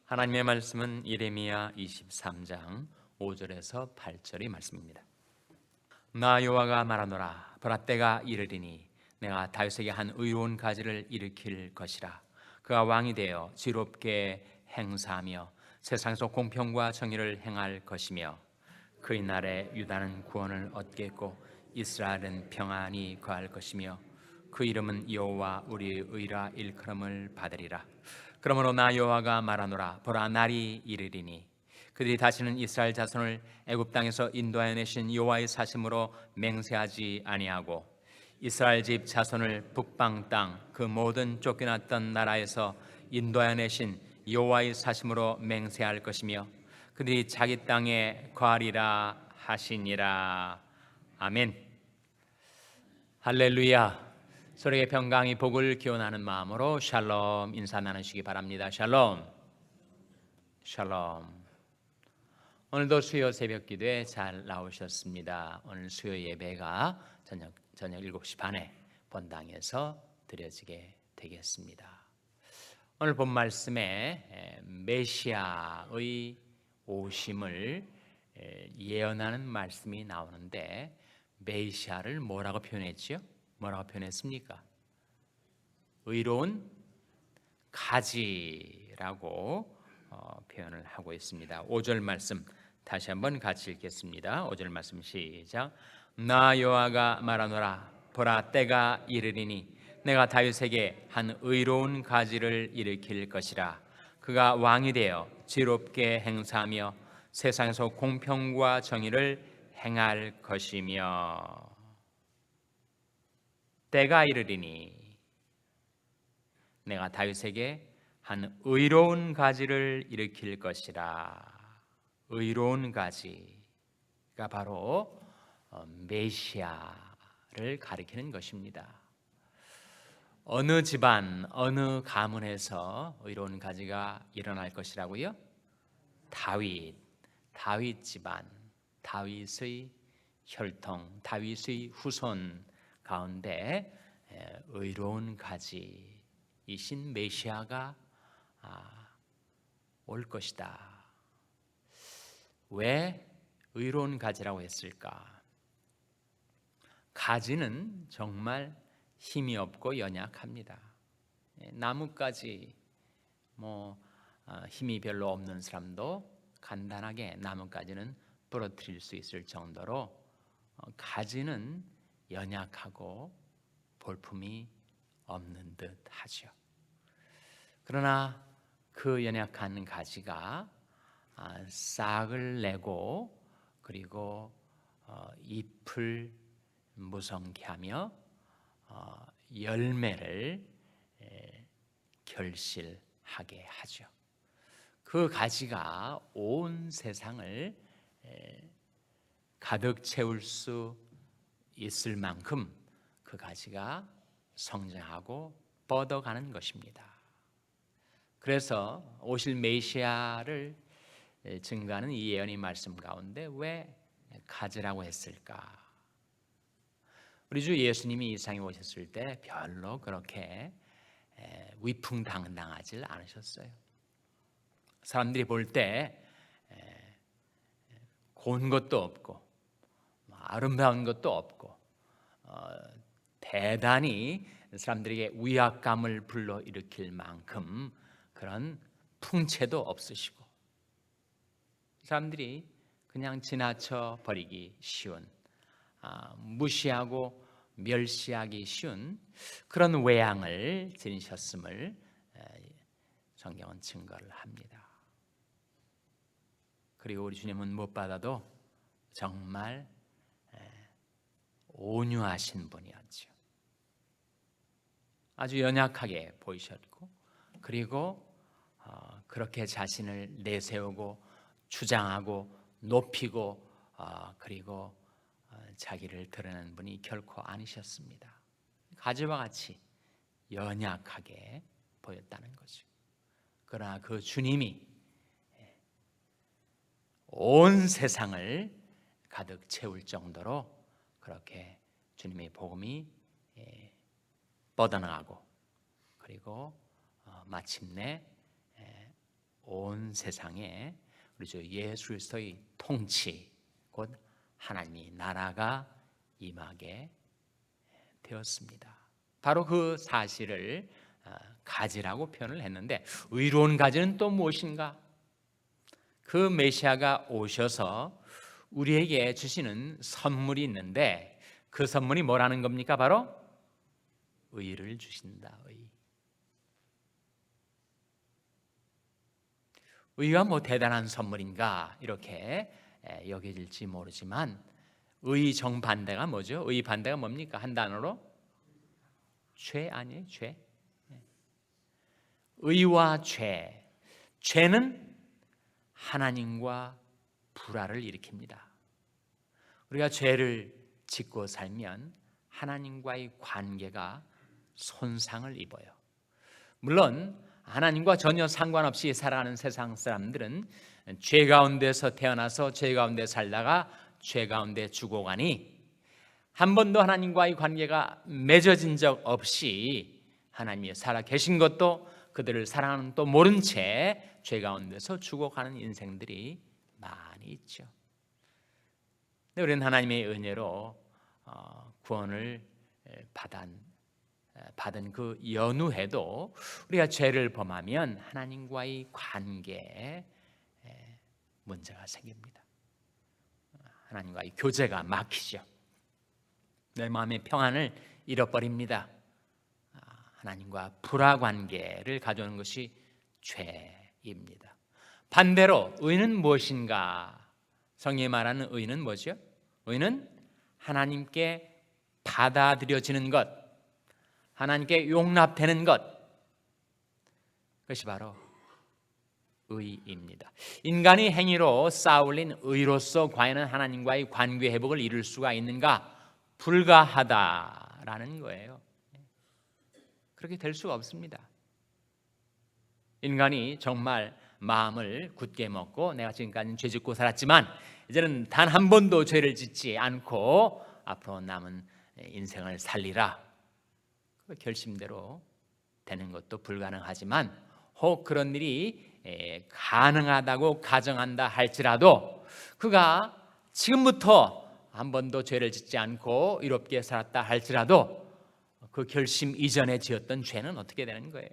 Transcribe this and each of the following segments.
하나님의 말씀은 예레미야 23장 5절에서 8절의 말씀입니다. 나 여호와가 말하노라. 보라, 때가 이르리니 내가 다윗에게 한 의로운 가지를 일으킬 것이라. 그가 왕이 되어 지롭게 행사하며 세상에서 공평과 정의를 행할 것이며 그의 날에 유다는 구원을 얻겠고 이스라엘은 평안히 거할 것이며 그 이름은 여호와 우리의 의라 일컬음을 받으리라. 그러므로 나 여호와가 말하노라. 보라, 날이 이르리니 그들이 다시는 이스라엘 자손을 애굽 땅에서 인도하여 내신 여호와의 사심으로 맹세하지 아니하고 이스라엘 집 자손을 북방 땅 그 모든 쫓겨났던 나라에서 인도하여 내신 여호와의 사심으로 맹세할 것이며 그들이 자기 땅에 거하리라 하시니라. 아멘. 할렐루야. 서로에게 평강의 복을 기원하는 마음으로 샬롬 인사 나누시기 바랍니다. 샬롬. 샬롬. 오늘도 수요 새벽 기도에 잘 나오셨습니다. 오늘 수요 예배가 저녁 7시 반에 본당에서 드려지게 되겠습니다. 오늘 본 말씀에 메시아의 오심을 예언하는 말씀이 나오는데 메시아를 뭐라고 표현했죠? 뭐라고 표현했습니까? 의로운 가지라고 표현을 하고 있습니다. 5절 말씀 다시 한번 같이 읽겠습니다. 5절 말씀 시작. 나 여호와가 말하노라. 보라, 때가 이르리니 내가 다윗에게 한 의로운 가지를 일으킬 것이라. 그가 왕이 되어 지롭게 행사하며 세상에서 공평과 정의를 행할 것이며 때가 이르리니 내가 다윗에게 한 의로운 가지를 일으킬 것이라. 의로운 가지가 바로 메시아를 가리키는 것입니다. 어느 집안, 어느 가문에서 의로운 가지가 일어날 것이라고요? 다윗 집안, 다윗의 혈통, 다윗의 후손 가운데 의로운 가지이신 메시아가 올 것이다. 왜 의로운 가지라고 했을까? 가지는 정말 힘이 없고 연약합니다. 나뭇가지 힘이 별로 없는 사람도 간단하게 나뭇가지는 부러뜨릴 수 있을 정도로 가지는 연약하고 볼품이 없는 듯 하죠. 그러나 그 연약한 가지가 싹을 내고 그리고 잎을 무성케 하며 열매를 결실하게 하죠. 그 가지가 온 세상을 가득 채울 수 있을 만큼 그 가지가 성장하고 뻗어가는 것입니다. 그래서 오실 메시아를 증거하는 이 예언의 말씀 가운데 왜 가지라고 했을까? 우리 주 예수님이 이 세상에 오셨을 때 별로 그렇게 위풍당당하지 않으셨어요. 사람들이 볼 때 고운 것도 없고 아름다운 것도 없고 대단히 사람들에게 위압감을 불러일으킬 만큼 그런 풍채도 없으시고 사람들이 그냥 지나쳐 버리기 쉬운 무시하고 멸시하기 쉬운 그런 외양을 지니셨음을 성경은 증거를 합니다. 그리고 우리 주님은 무엇보다도 정말 온유하신 분이었죠. 아주 연약하게 보이셨고 그리고 그렇게 자신을 내세우고 주장하고 높이고 그리고 자기를 드러내는 분이 결코 아니셨습니다. 가지와 같이 연약하게 보였다는 거죠. 그러나 그 주님이 온 세상을 가득 채울 정도로 그렇게 주님의 복음이 뻗어나가고 그리고 마침내 온 어두운 세상에 우리 주 예수 그리스도의 통치, 곧 하나님의 나라가 임하게 되었습니다. 바로 그 사실을 가지라고 표현을 했는데, 의로운 가지는 또 무엇인가? 그 메시아가 오셔서 우리에게 주시는 선물이 있는데, 그 선물이 뭐라는 겁니까? 바로 의를 주신다. 의가 뭐 대단한 선물인가 이렇게 여겨질지 모르지만, 의 정반대가 뭐죠? 의 반대가 뭡니까? 한 단어로 죄 아니에요? 죄. 의와 죄. 죄는 하나님과 불화를 일으킵니다. 우리가 죄를 짓고 살면 하나님과의 관계가 손상을 입어요. 물론 하나님과 전혀 상관없이 살아가는 세상 사람들은 죄 가운데서 태어나서 죄 가운데 살다가 죄 가운데 죽어가니, 한 번도 하나님과의 관계가 맺어진 적 없이 하나님이 살아 계신 것도 그들을 사랑하는 또 모른 채 죄 가운데서 죽어가는 인생들이 많이 있죠. 근데 우리는 하나님의 은혜로 구원을 받은 그 연후에도 우리가 죄를 범하면 하나님과의 관계에 문제가 생깁니다. 하나님과의 교제가 막히죠. 내 마음의 평안을 잃어버립니다. 하나님과 불화 관계를 가져오는 것이 죄입니다. 반대로 의는 무엇인가? 성경이 말하는 의는 뭐죠? 의는 하나님께 받아들여지는 것, 하나님께 용납되는 것, 그것이 바로 의입니다. 인간이 행위로 쌓아올린 의로서 과연 하나님과의 관계 회복을 이룰 수가 있는가? 불가하다라는 거예요. 그렇게 될 수가 없습니다. 인간이 정말 마음을 굳게 먹고 내가 지금까지는 죄 짓고 살았지만 이제는 단 한 번도 죄를 짓지 않고 앞으로 남은 인생을 살리라, 그 결심대로 되는 것도 불가능하지만, 혹 그런 일이 가능하다고 가정한다 할지라도 그가 지금부터 한 번도 죄를 짓지 않고 이롭게 살았다 할지라도 그 결심 이전에 지었던 죄는 어떻게 되는 거예요?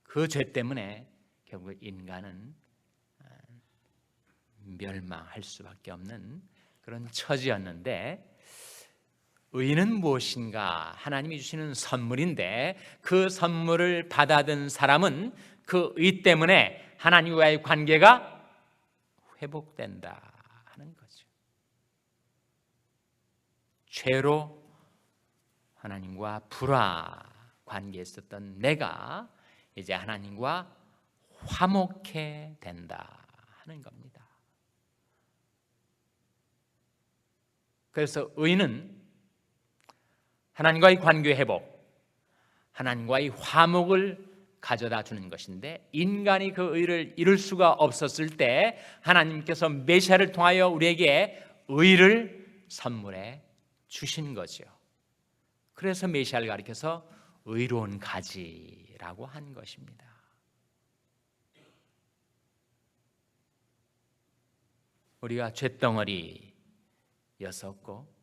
그 죄 때문에 결국 인간은 멸망할 수밖에 없는 그런 처지였는데, 의는 무엇인가? 하나님이 주시는 선물인데, 그 선물을 받아든 사람은 그 의 때문에 하나님과의 관계가 회복된다 하는 거죠. 죄로 하나님과 불화 관계에 있었던 내가 이제 하나님과 화목해 된다 하는 겁니다. 그래서 의는 하나님과의 관계 회복, 하나님과의 화목을 가져다 주는 것인데, 인간이 그 의를 이룰 수가 없었을 때 하나님께서 메시아를 통하여 우리에게 의를 선물해 주신 거죠. 그래서 메시아를 가리켜서 의로운 가지라고 한 것입니다. 우리가 쇳덩어리였었고,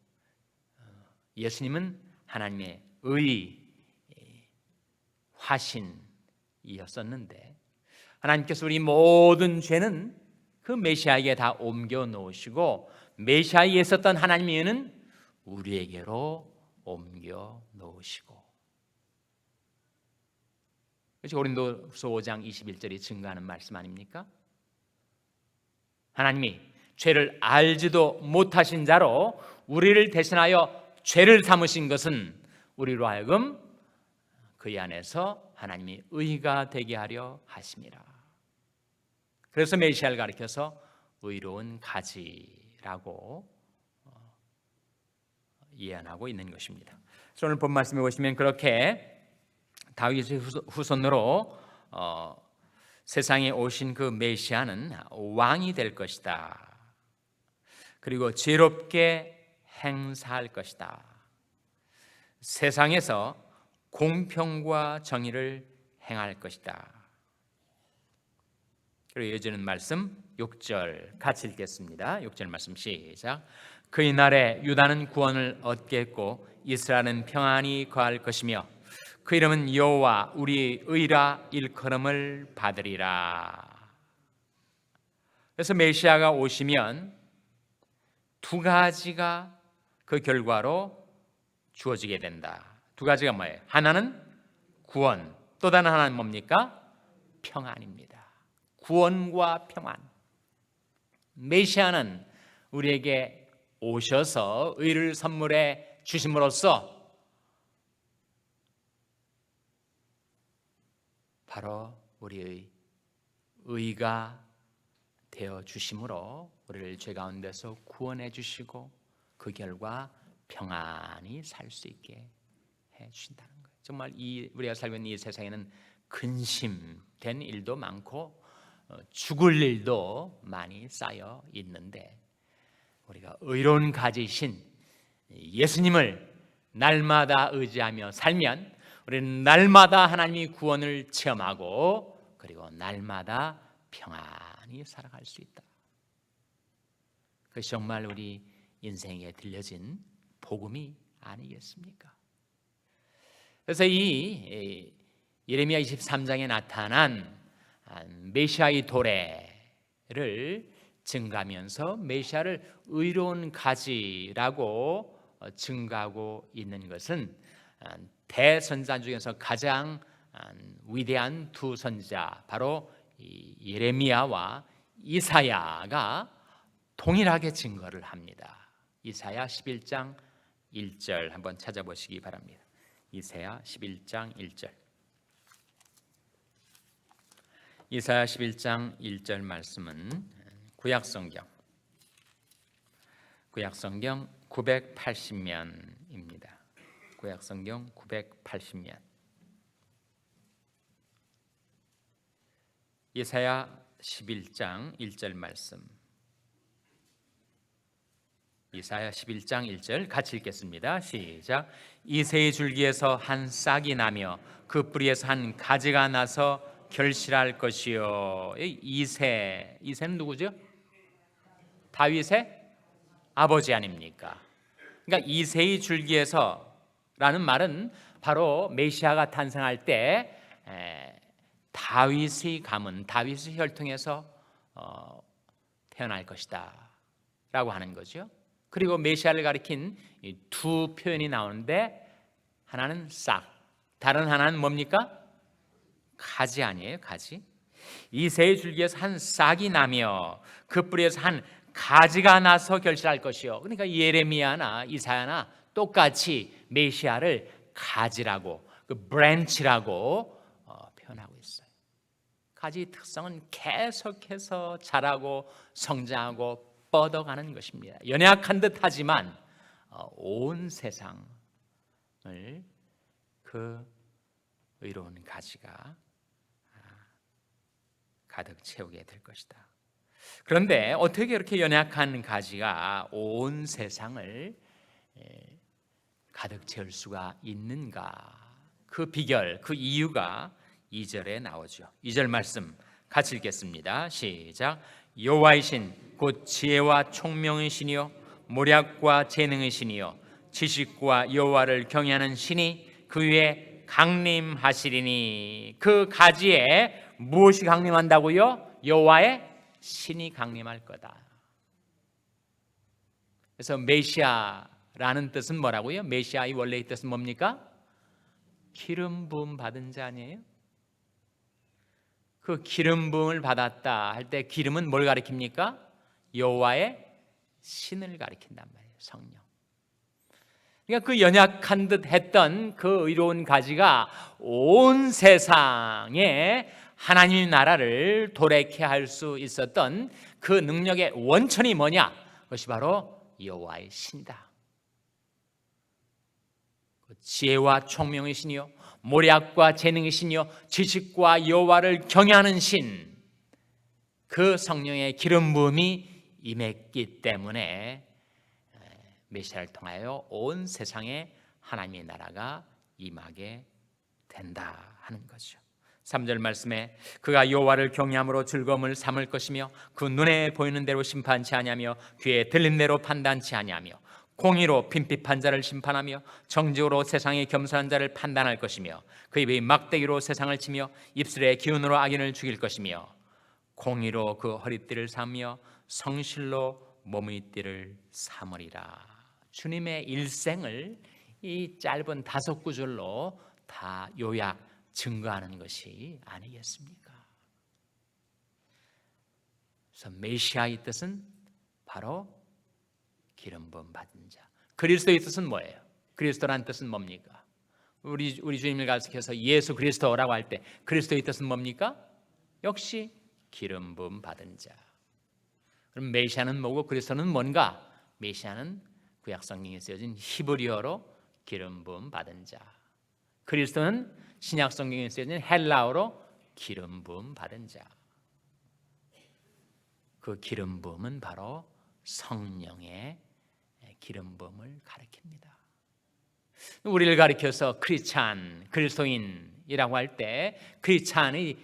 예수님은 하나님의 의 화신이었었는데, 하나님께서 우리 모든 죄는 그 메시아에게 다 옮겨 놓으시고, 메시아에 있었던 하나님의 의는 우리에게로 옮겨 놓으시고, 그래서 고린도후서 5장 21절이 증거하는 말씀 아닙니까? 하나님이 죄를 알지도 못하신 자로 우리를 대신하여 죄를 삼으신 것은 우리로 하여금 그의 안에서 하나님이 의가 되게 하려 하심이라. 그래서 메시아를 가리켜서 의로운 가지라고 예언하고 있는 것입니다. 오늘 본 말씀에 보시면 그렇게 다윗의 후손으로 세상에 오신 그 메시아는 왕이 될 것이다. 그리고 지혜롭게 행사할 것이다. 세상에서 공평과 정의를 행할 것이다. 그리고 이어지는 말씀 6절 같이 읽겠습니다. 6절 말씀 시작. 그의 날에 유다는 구원을 얻겠고 이스라엘은 평안히 거할 것이며 그 이름은 여호와 우리 의라 일컬음을 받으리라. 그래서 메시아가 오시면 두 가지가 그 결과로 주어지게 된다. 두 가지가 뭐예요? 하나는 구원, 또 다른 하나는 뭡니까? 평안입니다. 구원과 평안. 메시아는 우리에게 오셔서 의를 선물해 주심으로써 바로 우리의 의가 되어 주심으로 우리를 죄 가운데서 구원해 주시고 그 결과 평안히 살 수 있게 해 주신다는 거예요. 정말 우리가 살고 있는 이 세상에는 근심된 일도 많고 죽을 일도 많이 쌓여 있는데 우리가 의로운 가지신 예수님을 날마다 의지하며 살면 우리는 날마다 하나님의 구원을 체험하고 그리고 날마다 평안히 살아갈 수 있다. 그것이 정말 우리 인생에 들려진 복음이 아니겠습니까? 그래서 이 예레미야 23장에 나타난 메시아의 도래를 증가하면서 메시아를 의로운 가지라고 증가하고 있는 것은 대선자 중에서 가장 위대한 두 선지자 바로 예레미야와 이사야가 동일하게 증거를 합니다. 이사야 11장 1절 한번 찾아보시기 바랍니다. 이사야 11장 1절. 이사야 11장 1절 말씀은 구약성경 980면입니다. 구약성경 980면. 이사야 11장 1절 말씀. 이사야 11장 1절 같이 읽겠습니다. 시작. 이새의 줄기에서 한 싹이 나며 그 뿌리에서 한 가지가 나서 결실할 것이요. 이새는 누구죠? 다윗의 아버지 아닙니까? 그러니까 이새의 줄기에서라는 말은 바로 메시아가 탄생할 때 다윗의 가문, 다윗의 혈통에서 태어날 것이다 라고 하는 거죠. 그리고 메시아를 가리킨 두 표현이 나오는데 하나는 싹, 다른 하나는 뭡니까? 가지 아니에요? 가지. 이새의 줄기에서 한 싹이 나며 그 뿌리에서 한 가지가 나서 결실할 것이요. 그러니까 예레미야나 이사야나 똑같이 메시아를 가지라고, 그 브랜치라고 표현하고 있어요. 가지의 특성은 계속해서 자라고 성장하고 뻗어가는 것입니다. 연약한 듯하지만 온 세상을 그 의로운 가지가 가득 채우게 될 것이다. 그런데 어떻게 이렇게 연약한 가지가 온 세상을 가득 채울 수가 있는가? 그 비결, 그 이유가 2절에 나오죠. 2절 말씀 같이 읽겠습니다. 시작. 여호와이신 곧 지혜와 총명의 신이요 모략과 재능의 신이요 지식과 여호와를 경외하는 신이 그 위에 강림하시리니. 그 가지에 무엇이 강림한다고요? 여호와의 신이 강림할 거다. 그래서 메시아라는 뜻은 뭐라고요? 메시아의 원래의 뜻은 뭡니까? 기름 부음 받은 자 아니에요? 그 기름 부음을 받았다 할 때 기름은 뭘 가리킵니까? 여호와의 신을 가리킨단 말이에요. 성령. 그러니까 그 연약한 듯 했던 그 의로운 가지가 온 세상에 하나님의 나라를 도래케 할 수 있었던 그 능력의 원천이 뭐냐? 그것이 바로 여호와의 신이다. 지혜와 총명의 신이요 모략과 재능의 신이요 지식과 여호와를 경외하는 신, 그 성령의 기름 부음이 임했기 때문에 메시아를 통하여 온 세상에 하나님의 나라가 임하게 된다 하는 거죠. 3절 말씀에 그가 여호와를 경외함으로 즐거움을 삼을 것이며 그 눈에 보이는 대로 심판치 아니하며 귀에 들린 대로 판단치 아니하며 공의로 빈핍한 자를 심판하며 정직으로 세상에 겸손한 자를 판단할 것이며 그 입이 막대기로 세상을 치며 입술의 기운으로 악인을 죽일 것이며 공의로 그 허리띠를 삼며 성실로 몸의 띠를 삼으리라. 주님의 일생을 이 짧은 5구절로 다 요약 증거하는 것이 아니겠습니까? 그래서 메시아의 뜻은 바로 기름 부음 받은 자. 그리스도의 뜻은 뭐예요? 그리스도란 뜻은 뭡니까? 우리 주님을 가리켜서 예수 그리스도라고 할 때 그리스도의 뜻은 뭡니까? 역시 기름 부음 받은 자. 그럼 메시아는 뭐고 그리스도는 뭔가? 메시아는 구약 성경에 쓰여진 히브리어로 기름 부음 받은 자. 그리스도는 신약 성경에 쓰여진 헬라어로 기름 부음 받은 자. 그 기름 부음은 바로 성령의 기름 부음을 가리킵니다. 우리를 가리켜서 크리스찬, 그리스도인이라고 할 때 크리스찬의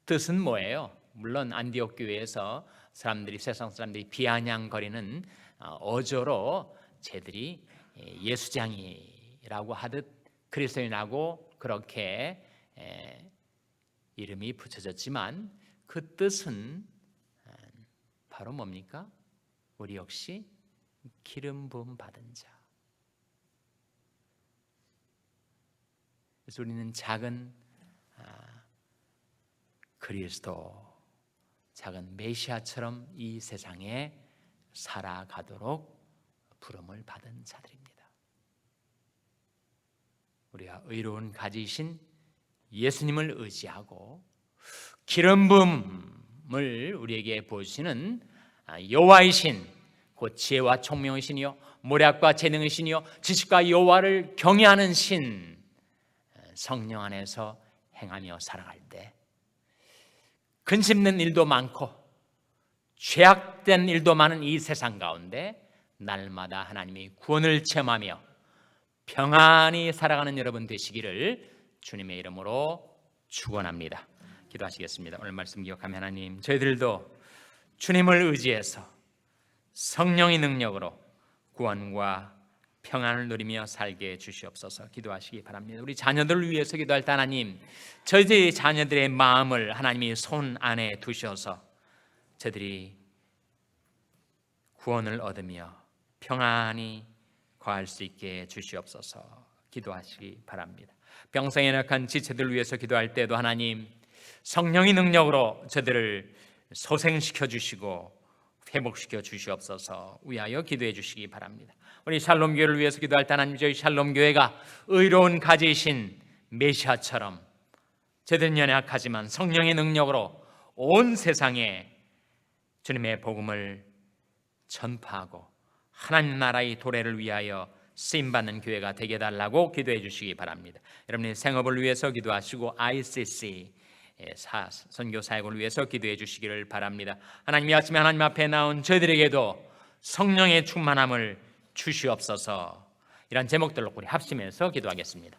뜻은 뭐예요? 물론 안디옥 교회에서 세상 사람들이 비아냥거리는 어조로 쟤들이 예수장이라고 하듯 그리스도인하고 그렇게 이름이 붙여졌지만 그 뜻은 바로 뭡니까? 우리 역시 기름 부음 받은 자. 그래서 우리는 작은 그리스도, 작은 메시아처럼 이 세상에 살아가도록 부름을 받은 자들입니다. 우리가 의로운 가지이신 예수님을 의지하고 기름 부음을 우리에게 보시는 여호와이신 곧 지혜와 총명이시니요 모략과 재능이시니요 지식과 여호와를 경외하는 신 성령 안에서 행하며 살아갈 때 근심된 일도 많고 죄악된 일도 많은 이 세상 가운데 날마다 하나님의 구원을 체험하며 평안히 살아가는 여러분 되시기를 주님의 이름으로 축원합니다. 기도하시겠습니다. 오늘 말씀 기억하며 하나님, 저희들도 주님을 의지해서 성령의 능력으로 구원과 평안을 누리며 살게 해주시옵소서. 기도하시기 바랍니다. 우리 자녀들을 위해서 기도할 때 하나님, 저희들의 자녀들의 마음을 하나님이 손 안에 두셔서 저들이 구원을 얻으며 평안히 거할 수 있게 해주시옵소서. 기도하시기 바랍니다. 병상에 낙한 지체들을 위해서 기도할 때도 하나님, 성령의 능력으로 저들을 소생시켜 주시고 회복시켜 주시옵소서. 위하여 기도해 주시기 바랍니다. 우리 샬롬교회를 위해서 기도할 때 하나님, 저희 샬롬교회가 의로운 가지이신 메시아처럼 저들은 연약하지만 성령의 능력으로 온 세상에 주님의 복음을 전파하고 하나님 나라의 도래를 위하여 쓰임받는 교회가 되게 해달라고 기도해 주시기 바랍니다. 여러분의 생업을 위해서 기도하시고 ICC 선교 사역을 위해서 기도해 주시기를 바랍니다. 하나님, 이 아침에 하나님 앞에 나온 저희들에게도 성령의 충만함을 주시옵소서. 이런 제목들로 우리 합심해서 기도하겠습니다.